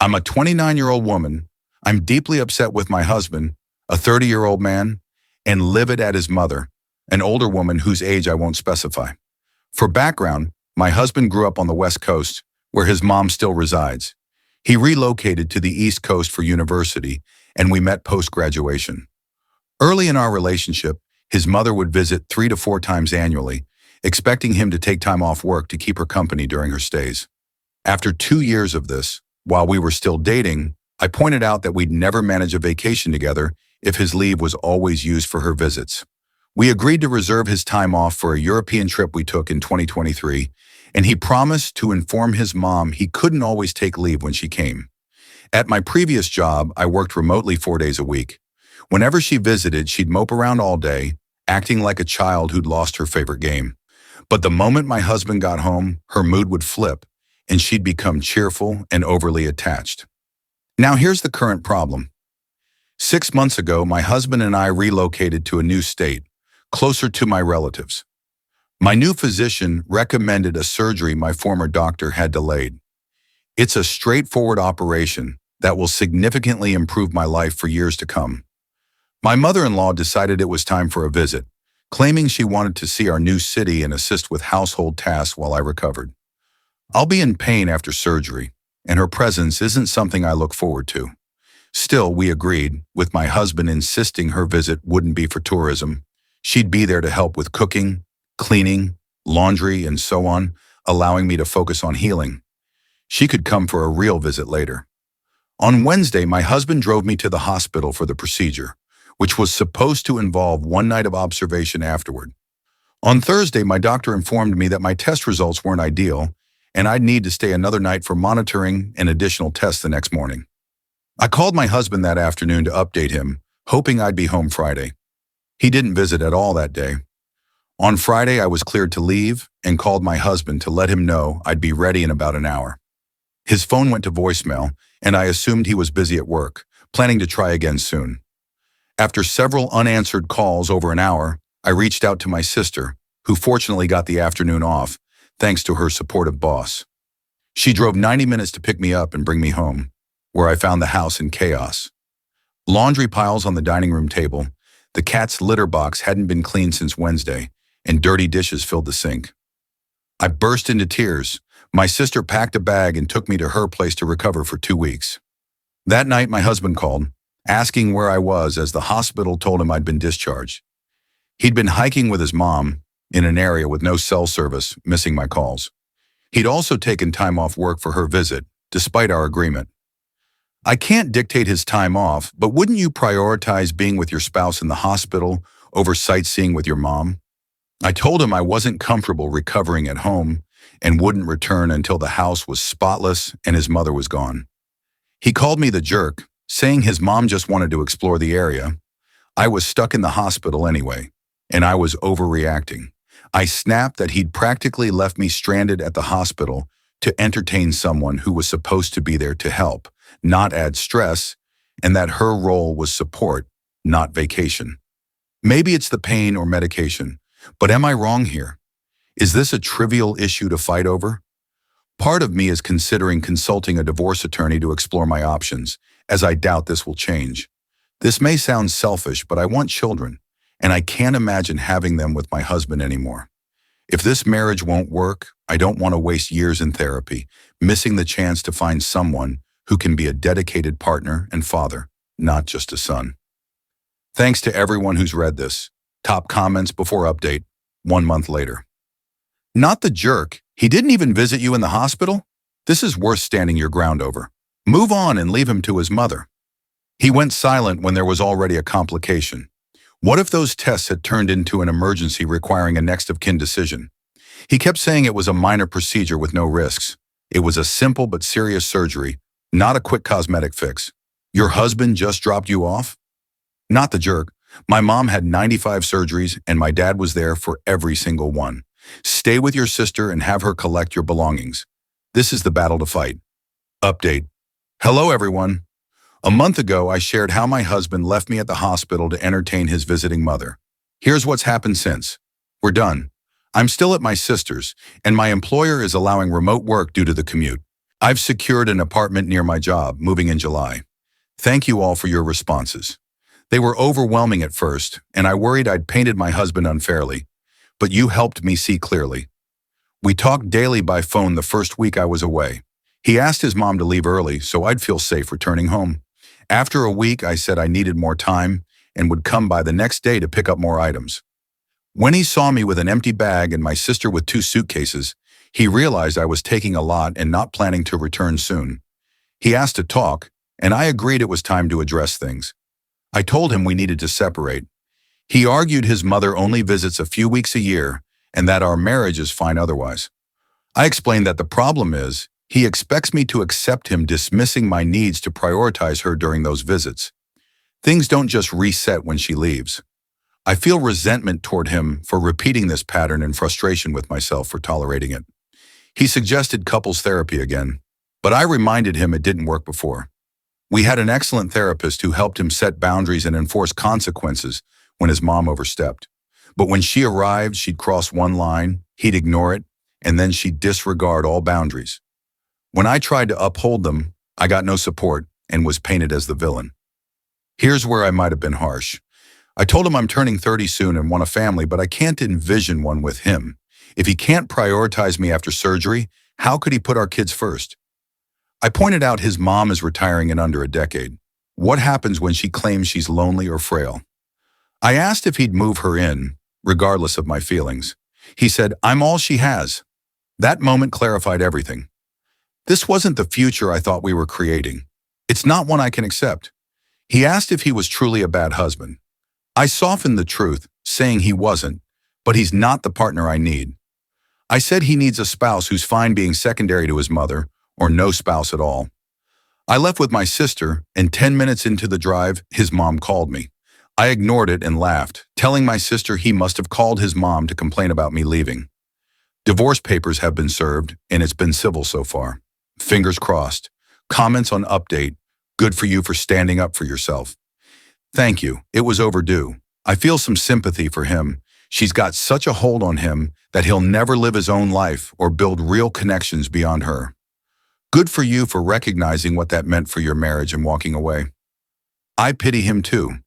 I'm a 29-year-old woman. I'm deeply upset with my husband, a 30-year-old man, and livid at his mother, an older woman whose age I won't specify. For background, my husband grew up on the West Coast, where his mom still resides. He relocated to the East Coast for university, and we met post-graduation. Early in our relationship, his mother would visit 3 to 4 times annually, expecting him to take time off work to keep her company during her stays. After 2 years of this, while we were still dating, I pointed out that we'd never manage a vacation together if his leave was always used for her visits. We agreed to reserve his time off for a European trip we took in 2023, and he promised to inform his mom he couldn't always take leave when she came. At my previous job, I worked remotely 4 days a week. Whenever she visited, she'd mope around all day, acting like a child who'd lost her favorite game. But the moment my husband got home, her mood would flip, and she'd become cheerful and overly attached. Now here's the current problem. 6 months ago, my husband and I relocated to a new state, closer to my relatives. My new physician recommended a surgery my former doctor had delayed. It's a straightforward operation that will significantly improve my life for years to come. My mother-in-law decided it was time for a visit, claiming she wanted to see our new city and assist with household tasks while I recovered. I'll be in pain after surgery, and her presence isn't something I look forward to. Still, we agreed, with my husband insisting her visit wouldn't be for tourism. She'd be there to help with cooking, cleaning, laundry, and so on, allowing me to focus on healing. She could come for a real visit later. On Wednesday, my husband drove me to the hospital for the procedure, which was supposed to involve 1 night of observation afterward. On Thursday, my doctor informed me that my test results weren't ideal, and I'd need to stay another night for monitoring and additional tests the next morning. I called my husband that afternoon to update him, hoping I'd be home Friday. He didn't visit at all that day. On Friday, I was cleared to leave and called my husband to let him know I'd be ready in about an hour. His phone went to voicemail, and I assumed he was busy at work, planning to try again soon. After several unanswered calls over an hour, I reached out to my sister, who fortunately got the afternoon off, thanks to her supportive boss. She drove 90 minutes to pick me up and bring me home, where I found the house in chaos. Laundry piles on the dining room table, the cat's litter box hadn't been cleaned since Wednesday, and dirty dishes filled the sink. I burst into tears. My sister packed a bag and took me to her place to recover for 2 weeks. That night, my husband called, asking where I was as the hospital told him I'd been discharged. He'd been hiking with his mom in an area with no cell service, missing my calls. He'd also taken time off work for her visit, despite our agreement. I can't dictate his time off, but wouldn't you prioritize being with your spouse in the hospital over sightseeing with your mom? I told him I wasn't comfortable recovering at home and wouldn't return until the house was spotless and his mother was gone. He called me the jerk, saying his mom just wanted to explore the area. I was stuck in the hospital anyway, and I was overreacting. I snapped that he'd practically left me stranded at the hospital to entertain someone who was supposed to be there to help, not add stress, and that her role was support, not vacation. Maybe it's the pain or medication, but am I wrong here? Is this a trivial issue to fight over? Part of me is considering consulting a divorce attorney to explore my options, as I doubt this will change. This may sound selfish, but I want children, and I can't imagine having them with my husband anymore. If this marriage won't work, I don't want to waste years in therapy, missing the chance to find someone who can be a dedicated partner and father, not just a son. Thanks to everyone who's read this. Top comments before update, 1 month later. Not the jerk. He didn't even visit you in the hospital? This is worth standing your ground over. Move on and leave him to his mother. He went silent when there was already a complication. What if those tests had turned into an emergency requiring a next of kin decision? He kept saying it was a minor procedure with no risks. It was a simple but serious surgery, not a quick cosmetic fix. Your husband just dropped you off? Not the jerk. My mom had 95 surgeries and my dad was there for every single one. Stay with your sister and have her collect your belongings. This is the battle to fight. Update. Hello, everyone. A month ago, I shared how my husband left me at the hospital to entertain his visiting mother. Here's what's happened since. We're done. I'm still at my sister's, and my employer is allowing remote work due to the commute. I've secured an apartment near my job, moving in July. Thank you all for your responses. They were overwhelming at first, and I worried I'd painted my husband unfairly, but you helped me see clearly. We talked daily by phone the first week I was away. He asked his mom to leave early so I'd feel safe returning home. After a week, I said I needed more time and would come by the next day to pick up more items. When he saw me with an empty bag and my sister with 2 suitcases, he realized I was taking a lot and not planning to return soon. He asked to talk, and I agreed it was time to address things. I told him we needed to separate. He argued his mother only visits a few weeks a year and that our marriage is fine otherwise. I explained that the problem is he expects me to accept him dismissing my needs to prioritize her during those visits. Things don't just reset when she leaves. I feel resentment toward him for repeating this pattern and frustration with myself for tolerating it. He suggested couples therapy again, but I reminded him it didn't work before. We had an excellent therapist who helped him set boundaries and enforce consequences when his mom overstepped. But when she arrived, she'd cross one line, he'd ignore it, and then she'd disregard all boundaries. When I tried to uphold them, I got no support and was painted as the villain. Here's where I might have been harsh. I told him I'm turning 30 soon and want a family, but I can't envision one with him. If he can't prioritize me after surgery, how could he put our kids first? I pointed out his mom is retiring in under a decade. What happens when she claims she's lonely or frail? I asked if he'd move her in, regardless of my feelings. He said, "I'm all she has." That moment clarified everything. This wasn't the future I thought we were creating. It's not one I can accept. He asked if he was truly a bad husband. I softened the truth, saying he wasn't, but he's not the partner I need. I said he needs a spouse who's fine being secondary to his mother, or no spouse at all. I left with my sister, and 10 minutes into the drive, his mom called me. I ignored it and laughed, telling my sister he must have called his mom to complain about me leaving. Divorce papers have been served, and it's been civil so far. Fingers crossed. Comments on update. Good for you for standing up for yourself. Thank you. It was overdue. I feel some sympathy for him. She's got such a hold on him that he'll never live his own life or build real connections beyond her. Good for you for recognizing what that meant for your marriage and walking away. I pity him too.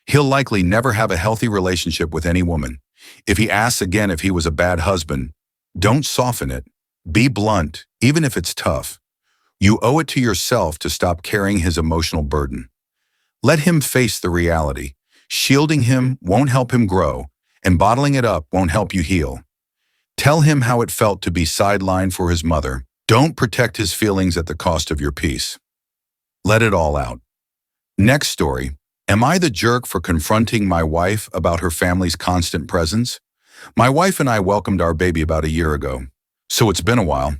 He'll likely never have a healthy relationship with any woman. If he asks again if he was a bad husband, don't soften it. Be blunt, even if it's tough. You owe it to yourself to stop carrying his emotional burden. Let him face the reality. Shielding him won't help him grow, and bottling it up won't help you heal. Tell him how it felt to be sidelined for his mother. Don't protect his feelings at the cost of your peace. Let it all out. Next story. Am I the jerk for confronting my wife about her family's constant presence? My wife and I welcomed our baby about a year ago, so it's been a while.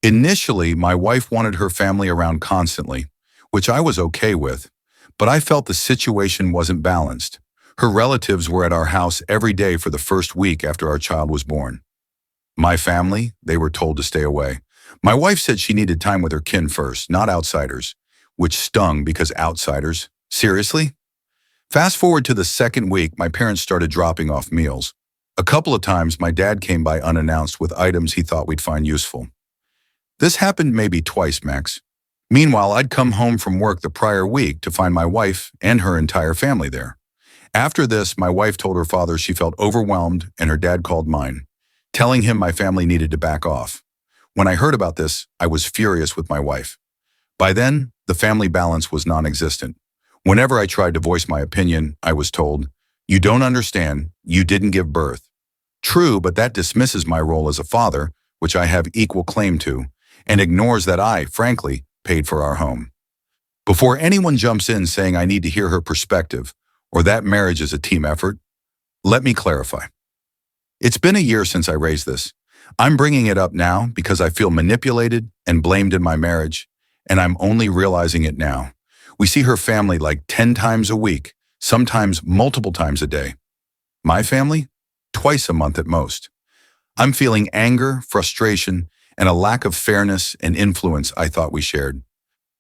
Initially, my wife wanted her family around constantly, which I was okay with. But I felt the situation wasn't balanced. Her relatives were at our house every day for the first week after our child was born. My family, they were told to stay away. My wife said she needed time with her kin first, not outsiders, which stung because outsiders. Seriously? Fast forward to the second week, my parents started dropping off meals. A couple of times, my dad came by unannounced with items he thought we'd find useful. This happened maybe twice, max. Meanwhile, I'd come home from work the prior week to find my wife and her entire family there. After this, my wife told her father she felt overwhelmed, and her dad called mine, telling him my family needed to back off. When I heard about this, I was furious with my wife. By then, the family balance was non-existent. Whenever I tried to voice my opinion, I was told, "You don't understand, you didn't give birth." True, but that dismisses my role as a father, which I have equal claim to, and ignores that I, frankly, paid for our home. Before anyone jumps in saying I need to hear her perspective, or that marriage is a team effort, let me clarify. It's been a year since I raised this. I'm bringing it up now because I feel manipulated and blamed in my marriage, and I'm only realizing it now. We see her family like 10 times a week, sometimes multiple times a day. My family? Twice a month at most. I'm feeling anger, frustration, and a lack of fairness and influence I thought we shared.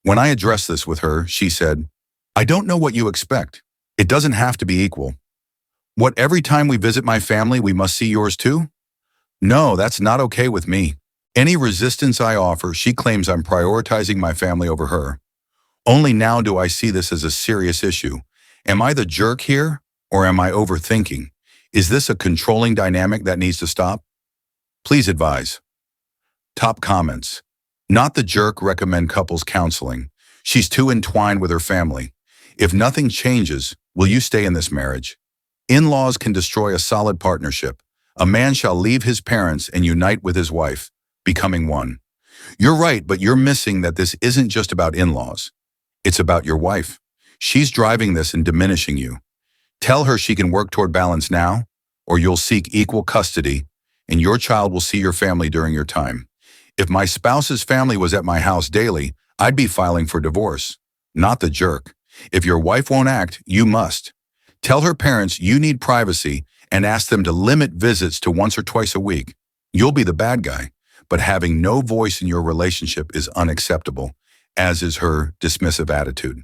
When I addressed this with her, she said, "I don't know what you expect. It doesn't have to be equal. What, every time we visit my family, we must see yours too? No, that's not okay with me. Any resistance I offer, she claims I'm prioritizing my family over her. Only now do I see this as a serious issue. Am I the jerk here, or am I overthinking? Is this a controlling dynamic that needs to stop? Please advise. Top comments. Not the jerk, recommend couples counseling. She's too entwined with her family. If nothing changes, will you stay in this marriage? In-laws can destroy a solid partnership. A man shall leave his parents and unite with his wife, becoming one. You're right, but you're missing that this isn't just about in-laws. It's about your wife. She's driving this and diminishing you. Tell her she can work toward balance now, or you'll seek equal custody, and your child will see your family during your time. If my spouse's family was at my house daily, I'd be filing for divorce, not the jerk. If your wife won't act, you must. Tell her parents you need privacy and ask them to limit visits to once or twice a week. You'll be the bad guy, but having no voice in your relationship is unacceptable, as is her dismissive attitude.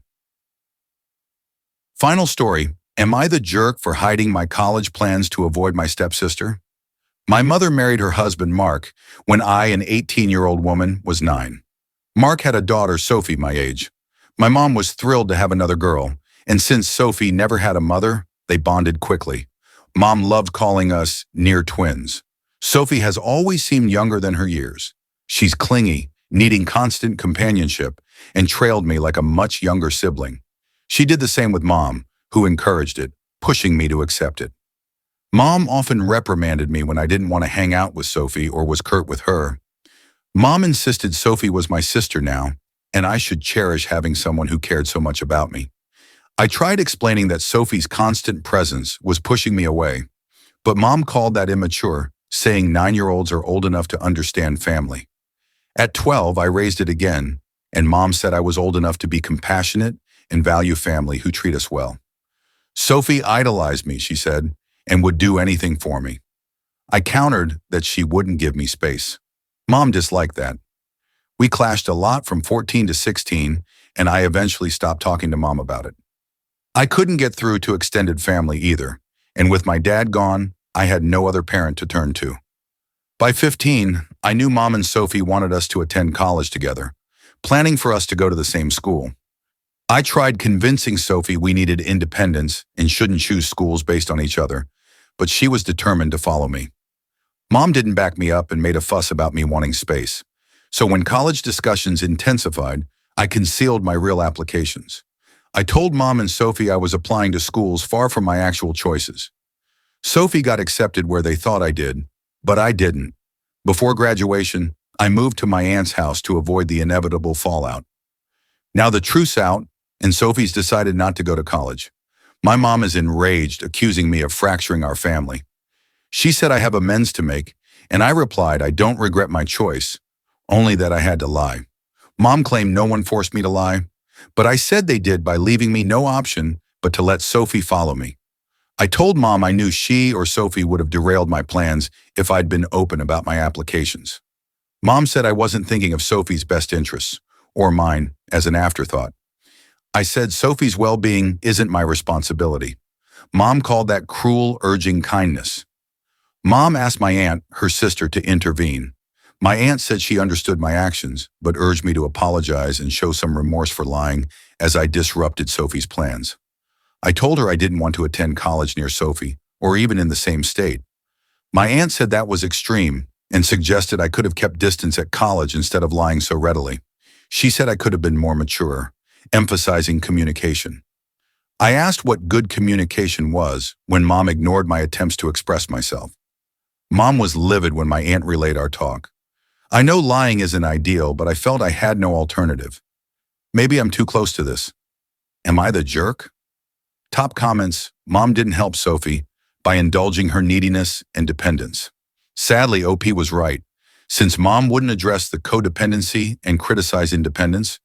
Final story. Am I the jerk for hiding my college plans to avoid my stepsister? My mother married her husband, Mark, when I, an 18-year-old woman, was 9. Mark had a daughter, Sophie, my age. My mom was thrilled to have another girl, and since Sophie never had a mother, they bonded quickly. Mom loved calling us near twins. Sophie has always seemed younger than her years. She's clingy, needing constant companionship, and trailed me like a much younger sibling. She did the same with Mom, who encouraged it, pushing me to accept it. Mom often reprimanded me when I didn't want to hang out with Sophie or was curt with her. Mom insisted Sophie was my sister now, and I should cherish having someone who cared so much about me. I tried explaining that Sophie's constant presence was pushing me away, but Mom called that immature, saying 9-year-olds are old enough to understand family. At 12, I raised it again, and Mom said I was old enough to be compassionate and value family who treat us well. Sophie idolized me, she said, and would do anything for me. I countered that she wouldn't give me space. Mom disliked that. We clashed a lot from 14 to 16, and I eventually stopped talking to Mom about it. I couldn't get through to extended family either, and with my dad gone, I had no other parent to turn to. By 15, I knew Mom and Sophie wanted us to attend college together, planning for us to go to the same school. I tried convincing Sophie we needed independence and shouldn't choose schools based on each other, but she was determined to follow me. Mom didn't back me up and made a fuss about me wanting space. So when college discussions intensified, I concealed my real applications. I told Mom and Sophie I was applying to schools far from my actual choices. Sophie got accepted where they thought I did, but I didn't. Before graduation, I moved to my aunt's house to avoid the inevitable fallout. Now the truth's out, and Sophie's decided not to go to college. My mom is enraged, accusing me of fracturing our family. She said I have amends to make, and I replied I don't regret my choice, only that I had to lie. Mom claimed no one forced me to lie, but I said they did by leaving me no option but to let Sophie follow me. I told Mom I knew she or Sophie would have derailed my plans if I'd been open about my applications. Mom said I wasn't thinking of Sophie's best interests, or mine, as an afterthought. I said Sophie's well-being isn't my responsibility. Mom called that cruel, urging kindness. Mom asked my aunt, her sister, to intervene. My aunt said she understood my actions, but urged me to apologize and show some remorse for lying as I disrupted Sophie's plans. I told her I didn't want to attend college near Sophie, or even in the same state. My aunt said that was extreme and suggested I could have kept distance at college instead of lying so readily. She said I could have been more mature, emphasizing communication. I asked what good communication was when Mom ignored my attempts to express myself. Mom was livid when my aunt relayed our talk. I know lying isn't ideal, but I felt I had no alternative. Maybe I'm too close to this. Am I the jerk? Top comments. Mom didn't help Sophie by indulging her neediness and dependence. Sadly, OP was right. Since Mom wouldn't address the codependency and criticize independence,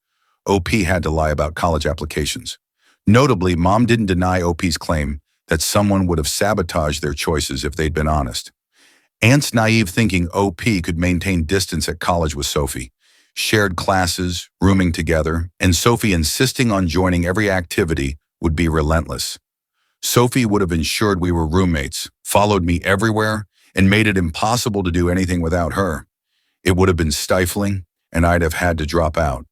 OP had to lie about college applications. Notably, Mom didn't deny OP's claim that someone would have sabotaged their choices if they'd been honest. Aunt's naive thinking OP could maintain distance at college with Sophie, shared classes, rooming together, and Sophie insisting on joining every activity would be relentless. Sophie would have ensured we were roommates, followed me everywhere, and made it impossible to do anything without her. It would have been stifling, and I'd have had to drop out.